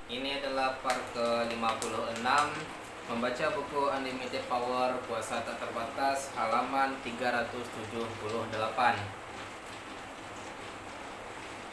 Ini adalah part ke-56 membaca buku Unlimited Power Kuasa Tak Terbatas halaman 378.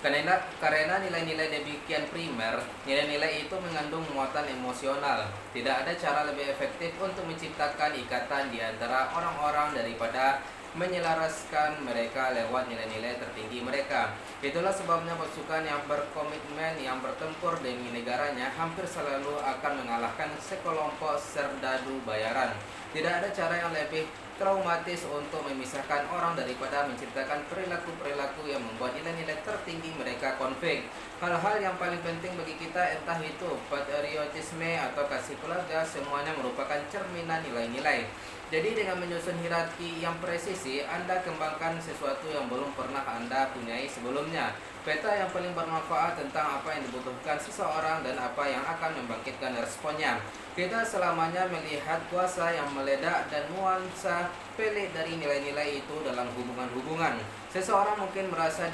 Karena nilai-nilai demikian primer, nilai-nilai itu mengandung muatan emosional. Tidak ada cara lebih efektif untuk menciptakan ikatan di antara orang-orang daripada menyelaraskan mereka lewat nilai-nilai tertinggi mereka. Itulah sebabnya pasukan yang berkomitmen yang bertempur demi negaranya hampir selalu akan mengalahkan sekelompok serdadu bayaran. Tidak ada cara yang lebih traumatis untuk memisahkan orang daripada menciptakan perilaku-perilaku yang membuat nilai-nilai tertinggi mereka konflik. Hal-hal yang paling penting bagi kita, entah itu patriotisme atau kasih keluarga, semuanya merupakan cerminan nilai-nilai. Jadi dengan menyusun hierarki yang presisi, Anda kembangkan sesuatu yang belum pernah Anda punyai sebelumnya. Peta yang paling bermanfaat tentang apa yang dibutuhkan seseorang dan apa yang akan membangkitkan responnya. Kita selamanya melihat kuasa yang meledak dan nuansa pelik dari nilai-nilai itu dalam hubungan-hubungan. Seseorang mungkin merasa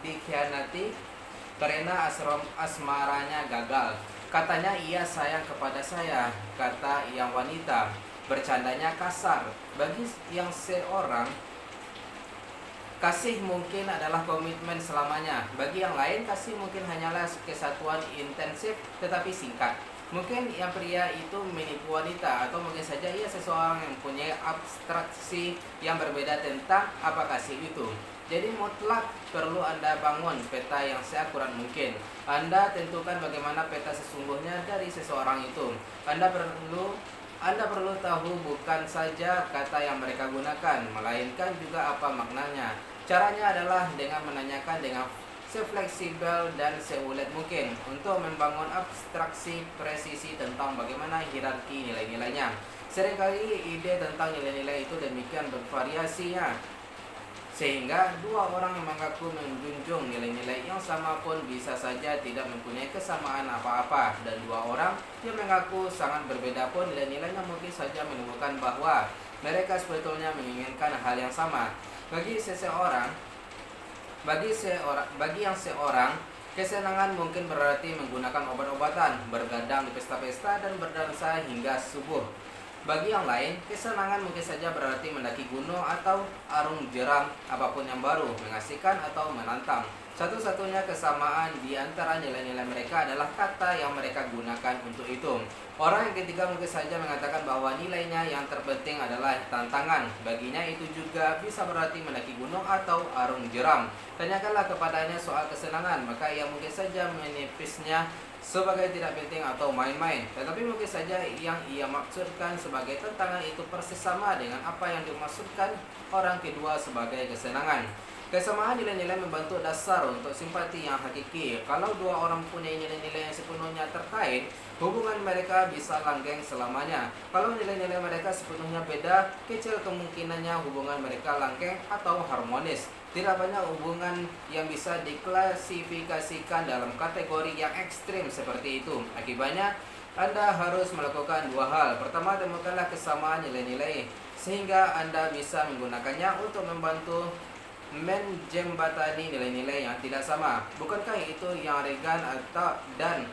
dikhianati karena asmaranya gagal. Katanya ia sayang kepada saya, kata yang wanita. Bercandanya kasar. Bagi yang seorang, kasih mungkin adalah komitmen selamanya. Bagi yang lain, kasih mungkin hanyalah kesatuan intensif tetapi singkat. Mungkin yang pria itu menipu wanita, atau mungkin saja ia seseorang yang mempunyai abstraksi yang berbeda tentang apa kasih itu. Jadi mutlak perlu Anda bangun peta yang seakurat mungkin. Anda tentukan bagaimana peta sesungguhnya dari seseorang itu. Anda perlu tahu bukan saja kata yang mereka gunakan, melainkan juga apa maknanya. Caranya adalah dengan menanyakan dengan sefleksibel dan seulet mungkin untuk membangun abstraksi presisi tentang bagaimana hierarki nilai-nilainya. Seringkali ide tentang nilai-nilai itu demikian bervariasinya, sehingga dua orang yang mengaku menjunjung nilai-nilai yang sama pun bisa saja tidak mempunyai kesamaan apa-apa, dan dua orang yang mengaku sangat berbeda pun nilai-nilainya mungkin saja menemukan bahwa mereka sebetulnya menginginkan hal yang sama. Bagi yang seorang, kesenangan mungkin berarti menggunakan obat-obatan, bergadang di pesta-pesta, dan berdansa hingga subuh. Bagi yang lain, kesenangan mungkin saja berarti mendaki gunung atau arung jeram, apapun yang baru, mengasihkan atau menantang. Satu-satunya kesamaan di antara nilai-nilai mereka adalah kata yang mereka gunakan untuk itu. Orang yang ketiga mungkin saja mengatakan bahwa nilainya yang terpenting adalah tantangan. Baginya itu juga bisa berarti mendaki gunung atau arung jeram. Tanyakanlah kepadanya soal kesenangan, maka ia mungkin saja menipisnya sebagai tidak penting atau main-main. Tetapi mungkin saja yang ia maksudkan sebagai tantangan itu persis sama dengan apa yang dimaksudkan orang kedua sebagai kesenangan. Kesamaan nilai-nilai membentuk dasar untuk simpati yang hakiki. Kalau dua orang mempunyai nilai-nilai yang sepenuhnya terkait, hubungan mereka bisa langgeng selamanya. Kalau nilai-nilai mereka sepenuhnya beda, kecil kemungkinannya hubungan mereka langgeng atau harmonis. Tidak banyak hubungan yang bisa diklasifikasikan dalam kategori yang ekstrim seperti itu. Akibatnya, Anda harus melakukan dua hal. Pertama, temukanlah kesamaan nilai-nilai sehingga Anda bisa menggunakannya untuk membantu menjembatani nilai-nilai yang tidak sama. Bukankah itu yang Reagan dan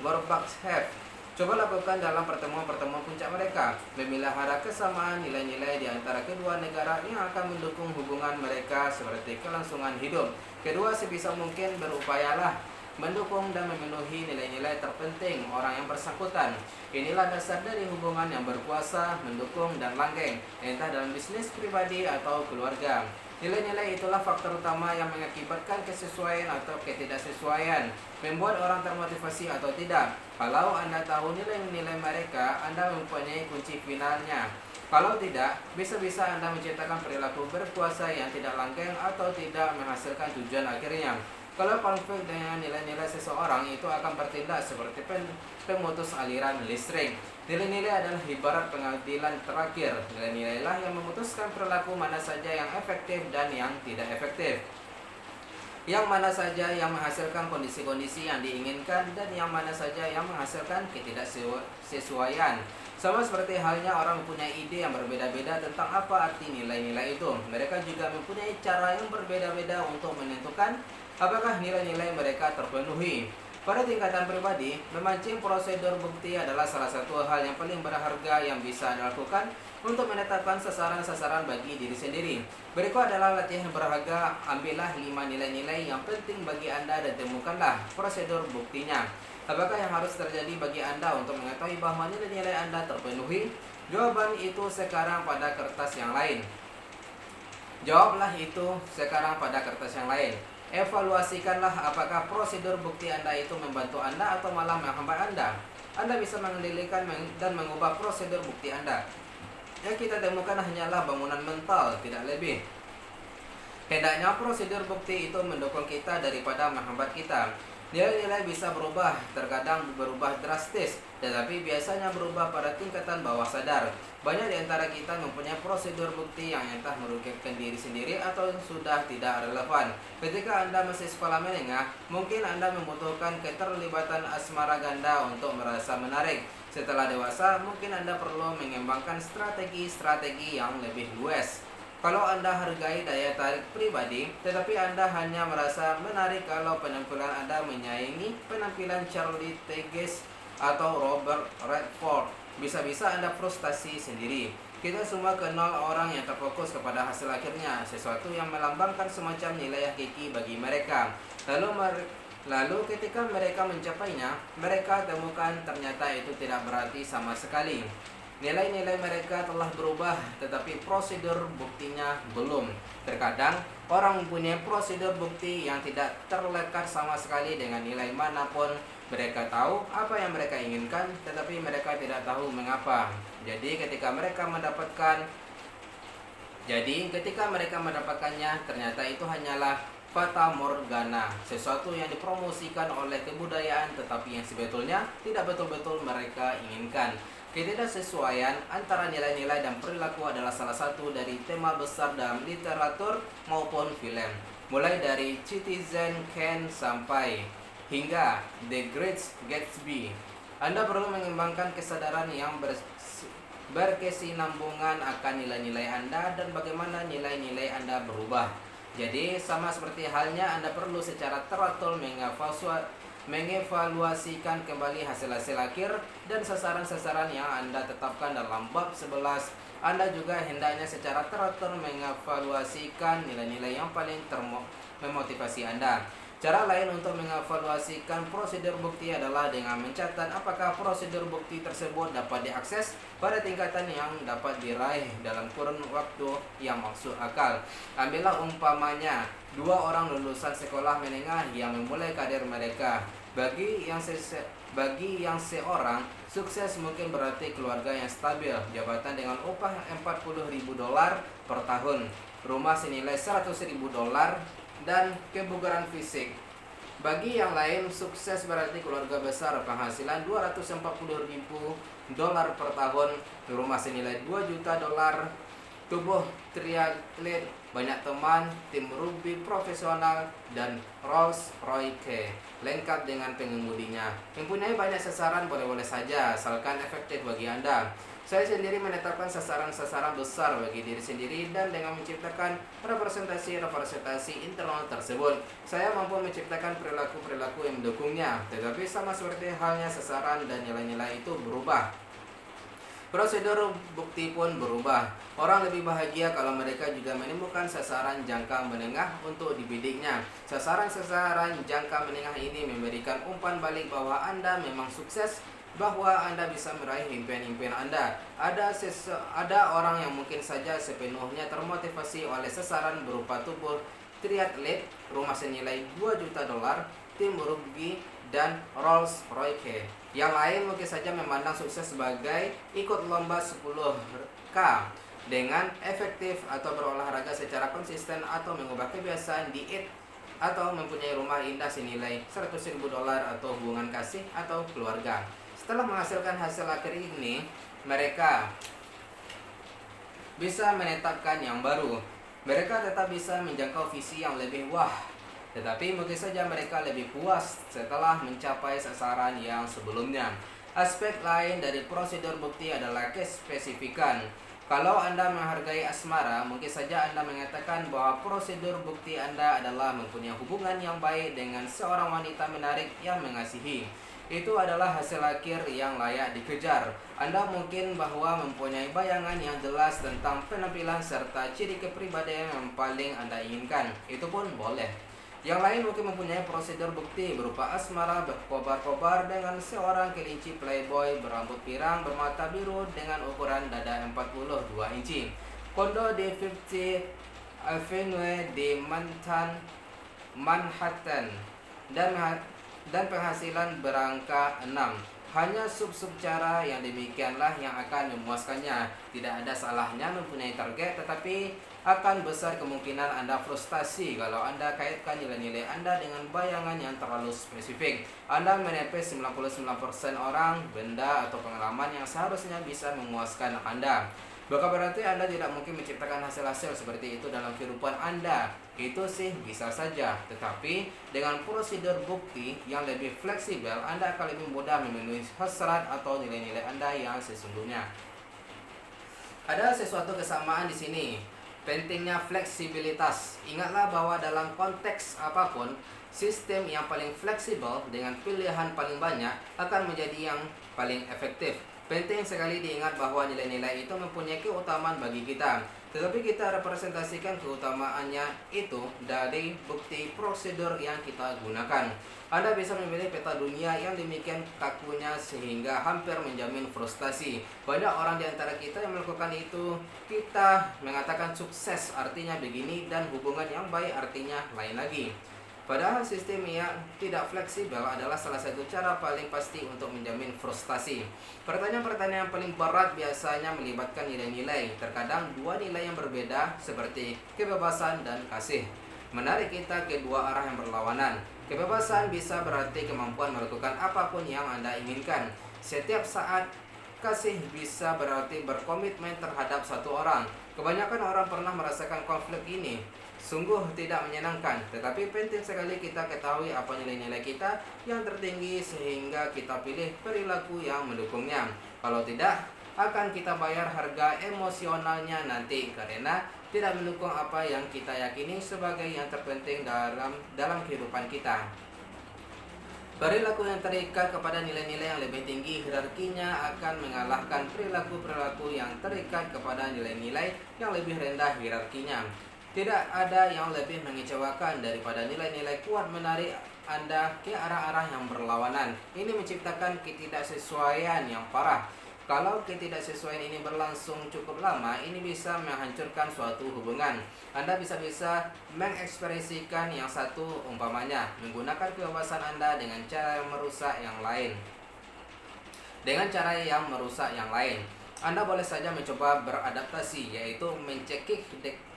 Gorbachev coba lakukan dalam pertemuan-pertemuan puncak mereka? Memelihara kesamaan nilai-nilai di antara kedua negara yang akan mendukung hubungan mereka seperti kelangsungan hidup. Kedua, sebisa mungkin berupayalah mendukung dan memenuhi nilai-nilai terpenting orang yang bersangkutan. Inilah dasar dari hubungan yang berkuasa, mendukung, dan langgeng, entah dalam bisnis pribadi atau keluarga. Nilai-nilai itulah faktor utama yang mengakibatkan kesesuaian atau ketidaksesuaian, membuat orang termotivasi atau tidak. Kalau Anda tahu nilai-nilai mereka, Anda mempunyai kunci finalnya. Kalau tidak, bisa-bisa Anda menciptakan perilaku berkuasa yang tidak langgeng atau tidak menghasilkan tujuan akhirnya. Kalau konflik dengan nilai-nilai seseorang, itu akan bertindak seperti pemutus aliran listrik. Nilai-nilai adalah ibarat pengadilan terakhir. Nilai-nilailah yang memutuskan perilaku mana saja yang efektif dan yang tidak efektif, yang mana saja yang menghasilkan kondisi-kondisi yang diinginkan, dan yang mana saja yang menghasilkan ketidaksesuaian. Sama seperti halnya orang mempunyai ide yang berbeda-beda tentang apa arti nilai-nilai itu, mereka juga mempunyai cara yang berbeda-beda untuk menentukan apakah nilai-nilai mereka terpenuhi. Pada tingkatan pribadi, memancing prosedur bukti adalah salah satu hal yang paling berharga yang bisa Anda lakukan untuk menetapkan sasaran-sasaran bagi diri sendiri. Berikut adalah latihan berharga. Ambillah 5 nilai-nilai yang penting bagi Anda dan temukanlah prosedur buktinya. Apakah yang harus terjadi bagi Anda untuk mengetahui bahwa nilai-nilai Anda terpenuhi? Jawaban itu sekarang pada kertas yang lain. Jawablah itu sekarang pada kertas yang lain. Evaluasikanlah apakah prosedur bukti Anda itu membantu Anda atau malah menghambat Anda. Anda bisa mengendalikan dan mengubah prosedur bukti Anda. Yang kita temukan hanyalah bangunan mental, tidak lebih. Hendaknya prosedur bukti itu mendukung kita daripada menghambat kita. Nilai-nilai bisa berubah, terkadang berubah drastis, tetapi biasanya berubah pada tingkatan bawah sadar. Banyak di antara kita mempunyai prosedur bukti yang entah merugikan diri sendiri atau sudah tidak relevan. Ketika Anda masih sekolah menengah, mungkin Anda membutuhkan keterlibatan asmara ganda untuk merasa menarik. Setelah dewasa, mungkin Anda perlu mengembangkan strategi-strategi yang lebih luas. Kalau Anda hargai daya tarik pribadi, tetapi Anda hanya merasa menarik kalau penampilan Anda menyaingi penampilan Charlie Tegese atau Robert Redford, bisa-bisa Anda frustasi sendiri. Kita semua kenal orang yang terfokus kepada hasil akhirnya, sesuatu yang melambangkan semacam nilai hakiki bagi mereka. Lalu ketika mereka mencapainya, mereka temukan ternyata itu tidak berarti sama sekali. Nilai-nilai mereka telah berubah, tetapi prosedur buktinya belum. Terkadang, orang mempunyai prosedur bukti yang tidak terlekat sama sekali dengan nilai manapun. Mereka tahu apa yang mereka inginkan, tetapi mereka tidak tahu mengapa. Jadi ketika mereka mendapatkannya, ternyata itu hanyalah fata morgana, sesuatu yang dipromosikan oleh kebudayaan, tetapi yang sebetulnya tidak betul-betul mereka inginkan. Ketidaksesuaian antara nilai-nilai dan perilaku adalah salah satu dari tema besar dalam literatur maupun film. Mulai dari Citizen Kane sampai hingga The Great Gatsby. Anda perlu mengembangkan kesadaran yang berkesinambungan akan nilai-nilai Anda dan bagaimana nilai-nilai Anda berubah. Jadi sama seperti halnya Anda perlu secara teratur mengevaluasikan kembali hasil-hasil akhir dan sasaran-sasaran yang Anda tetapkan dalam bab 11. Anda juga hendaknya secara teratur mengevaluasikan nilai-nilai yang paling memotivasi Anda. Cara lain untuk mengevaluasikan prosedur bukti adalah dengan mencatat apakah prosedur bukti tersebut dapat diakses pada tingkatan yang dapat diraih dalam kurun waktu yang masuk akal. Ambillah umpamanya 2 orang lulusan sekolah menengah yang memulai karir mereka. Bagi yang seorang, sukses mungkin berarti keluarga yang stabil, jabatan dengan upah $40.000 per tahun, rumah senilai $100.000, dan kebugaran fisik. Bagi yang lain, sukses berarti keluarga besar, penghasilan $240.000 per tahun, rumah senilai $2 juta, tubuh triatlet, banyak teman, tim rugby profesional, dan Rolls-Royce lengkap dengan pengemudinya. Mempunyai banyak sasaran boleh-boleh saja, asalkan efektif bagi Anda. Saya sendiri menetapkan sasaran-sasaran besar bagi diri sendiri dan dengan menciptakan representasi internal tersebut, saya mampu menciptakan perilaku-perilaku yang mendukungnya. Tetapi sama seperti halnya sasaran dan nilai-nilai itu berubah, prosedur bukti pun berubah. Orang lebih bahagia kalau mereka juga menemukan sasaran jangka menengah untuk dibidiknya. Sasaran-sasaran jangka menengah ini memberikan umpan balik bahwa Anda memang sukses, bahwa Anda bisa meraih impian-impian Anda. Ada orang yang mungkin saja sepenuhnya termotivasi oleh sasaran berupa tubuh triatlet, rumah senilai $2 juta, tim rugby, dan Rolls-Royce. Yang lain mungkin saja memandang sukses sebagai ikut lomba 10K dengan efektif atau berolahraga secara konsisten atau mengubah kebiasaan diet atau mempunyai rumah indah senilai $100.000 atau hubungan kasih atau keluarga. Setelah menghasilkan hasil akhir ini, mereka bisa menetapkan yang baru. Mereka tetap bisa menjangkau visi yang lebih wah, tetapi mungkin saja mereka lebih puas setelah mencapai sasaran yang sebelumnya. Aspek lain dari prosedur bukti adalah kespesifikan. Kalau Anda menghargai asmara, mungkin saja Anda mengatakan bahwa prosedur bukti Anda adalah mempunyai hubungan yang baik dengan seorang wanita menarik yang mengasihi. Itu adalah hasil akhir yang layak dikejar. Anda mungkin bahwa mempunyai bayangan yang jelas tentang penampilan serta ciri kepribadian yang paling Anda inginkan. Itu pun boleh. Yang lain mungkin mempunyai prosedur bukti berupa asmara berkobar-kobar dengan seorang kelinci playboy berambut pirang bermata biru dengan ukuran dada 42 inci. Kondo di 50 Avenue di Manhattan dan penghasilan berangka 6. Hanya sub-sub cara yang demikianlah yang akan memuaskannya. Tidak ada salahnya mempunyai target, tetapi akan besar kemungkinan Anda frustasi kalau Anda kaitkan nilai-nilai Anda dengan bayangan yang terlalu spesifik. Anda menepis 99% orang, benda, atau pengalaman yang seharusnya bisa memuaskan Anda. Bukan berarti Anda tidak mungkin menciptakan hasil-hasil seperti itu dalam kehidupan Anda. Itu sih bisa saja, tetapi dengan prosedur bukti yang lebih fleksibel, Anda akan lebih mudah memenuhi hasrat atau nilai-nilai Anda yang sesungguhnya. Ada sesuatu kesamaan di sini. Pentingnya fleksibilitas. Ingatlah bahwa dalam konteks apapun, sistem yang paling fleksibel dengan pilihan paling banyak akan menjadi yang paling efektif. Penting sekali diingat bahwa nilai-nilai itu mempunyai keutamaan bagi kita, tetapi kita representasikan keutamaannya itu dari bukti prosedur yang kita gunakan. Anda bisa memilih peta dunia yang demikian kakunya sehingga hampir menjamin frustasi. Banyak orang di antara kita yang melakukan itu. Kita mengatakan sukses artinya begini dan hubungan yang baik artinya lain lagi. Padahal sistem yang tidak fleksibel adalah salah satu cara paling pasti untuk menjamin frustasi. Pertanyaan-pertanyaan yang paling berat biasanya melibatkan nilai-nilai. Terkadang dua nilai yang berbeda seperti kebebasan dan kasih menarik kita ke dua arah yang berlawanan. Kebebasan bisa berarti kemampuan melakukan apapun yang Anda inginkan setiap saat. Kasih bisa berarti berkomitmen terhadap satu orang. Kebanyakan orang pernah merasakan konflik ini. Sungguh tidak menyenangkan, tetapi penting sekali kita ketahui apa nilai-nilai kita yang tertinggi sehingga kita pilih perilaku yang mendukungnya. Kalau tidak, akan kita bayar harga emosionalnya nanti karena tidak mendukung apa yang kita yakini sebagai yang terpenting dalam kehidupan kita. Perilaku yang terikat kepada nilai-nilai yang lebih tinggi hierarkinya akan mengalahkan perilaku-perilaku yang terikat kepada nilai-nilai yang lebih rendah hierarkinya. Tidak ada yang lebih mengecewakan daripada nilai-nilai kuat menarik Anda ke arah-arah yang berlawanan. Ini menciptakan ketidaksesuaian yang parah. Kalau ketidaksesuaian ini berlangsung cukup lama, ini bisa menghancurkan suatu hubungan. Anda bisa-bisa mengekspresikan yang satu, umpamanya menggunakan kebebasan Anda dengan cara yang merusak yang lain. Anda boleh saja mencoba beradaptasi, yaitu mencekik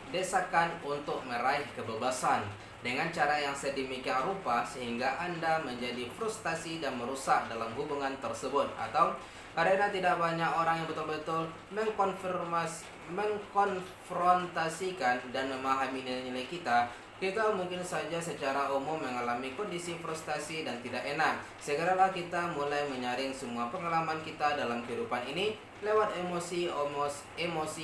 desakan untuk meraih kebebasan dengan cara yang sedemikian rupa sehingga Anda menjadi frustasi dan merusak dalam hubungan tersebut. Atau karena tidak banyak orang yang betul-betul mengkonfrontasikan dan memahami nilai-nilai kita mungkin saja secara umum mengalami kondisi frustasi dan tidak enak. Segeralah kita mulai menyaring semua pengalaman kita dalam kehidupan ini lewat emosi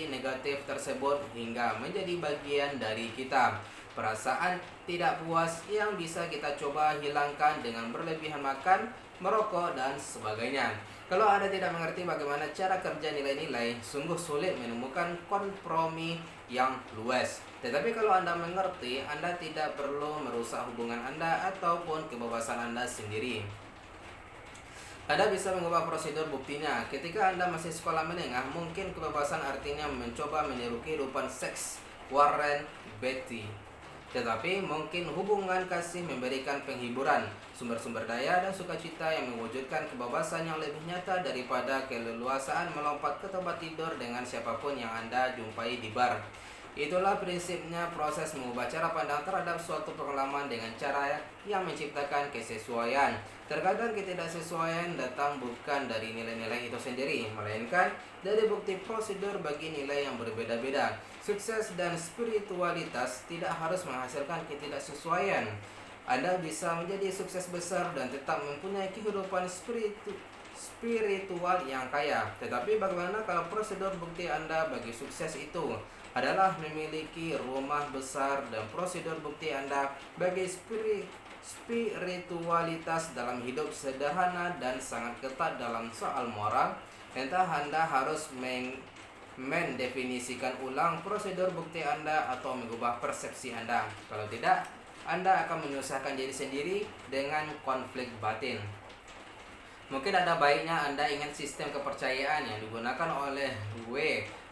negatif tersebut hingga menjadi bagian dari kita. Perasaan tidak puas yang bisa kita coba hilangkan dengan berlebihan makan, merokok, dan sebagainya. Kalau Anda tidak mengerti bagaimana cara kerja nilai-nilai, sungguh sulit menemukan kompromi yang luas. Tetapi kalau Anda mengerti, Anda tidak perlu merusak hubungan Anda ataupun kebebasan Anda sendiri. Anda bisa mengubah prosedur buktinya. Ketika Anda masih sekolah menengah, mungkin kebebasan artinya mencoba meniru kehidupan seks Warren Beatty. Tetapi mungkin hubungan kasih memberikan penghiburan, sumber-sumber daya dan sukacita yang mewujudkan kebebasan yang lebih nyata daripada keleluasaan melompat ke tempat tidur dengan siapapun yang Anda jumpai di bar. Itulah prinsipnya proses mengubah cara pandang terhadap suatu pengalaman dengan cara yang menciptakan kesesuaian. Terkadang ketidaksesuaian datang bukan dari nilai-nilai itu sendiri, melainkan dari bukti prosedur bagi nilai yang berbeda-beda. Sukses dan spiritualitas tidak harus menghasilkan ketidaksesuaian. Anda bisa menjadi sukses besar dan tetap mempunyai kehidupan spiritual yang kaya. Tetapi bagaimana kalau prosedur bukti Anda bagi sukses itu adalah memiliki rumah besar dan prosedur bukti Anda bagi spiritualitas dalam hidup sederhana dan sangat ketat dalam soal moral? Entah Anda harus mendefinisikan ulang prosedur bukti Anda atau mengubah persepsi Anda. Kalau tidak, Anda akan menyusahkan diri sendiri dengan konflik batin. Mungkin ada baiknya Anda ingat sistem kepercayaan yang digunakan oleh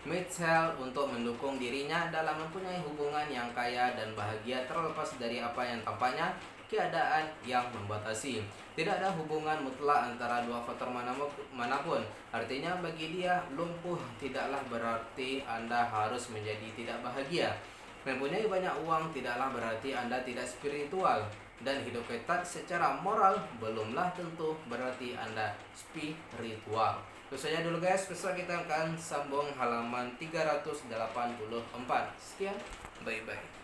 Mitchell untuk mendukung dirinya dalam mempunyai hubungan yang kaya dan bahagia terlepas dari apa yang tampaknya keadaan yang membatasi. Tidak ada hubungan mutlak antara dua faktor manapun. Artinya bagi dia, lumpuh tidaklah berarti Anda harus menjadi tidak bahagia. Mempunyai banyak uang tidaklah berarti Anda tidak spiritual. Dan hidup ketat secara moral belumlah tentu berarti Anda spiritual. Itu saja dulu guys, besok kita akan sambung halaman 384. Sekian, bye-bye.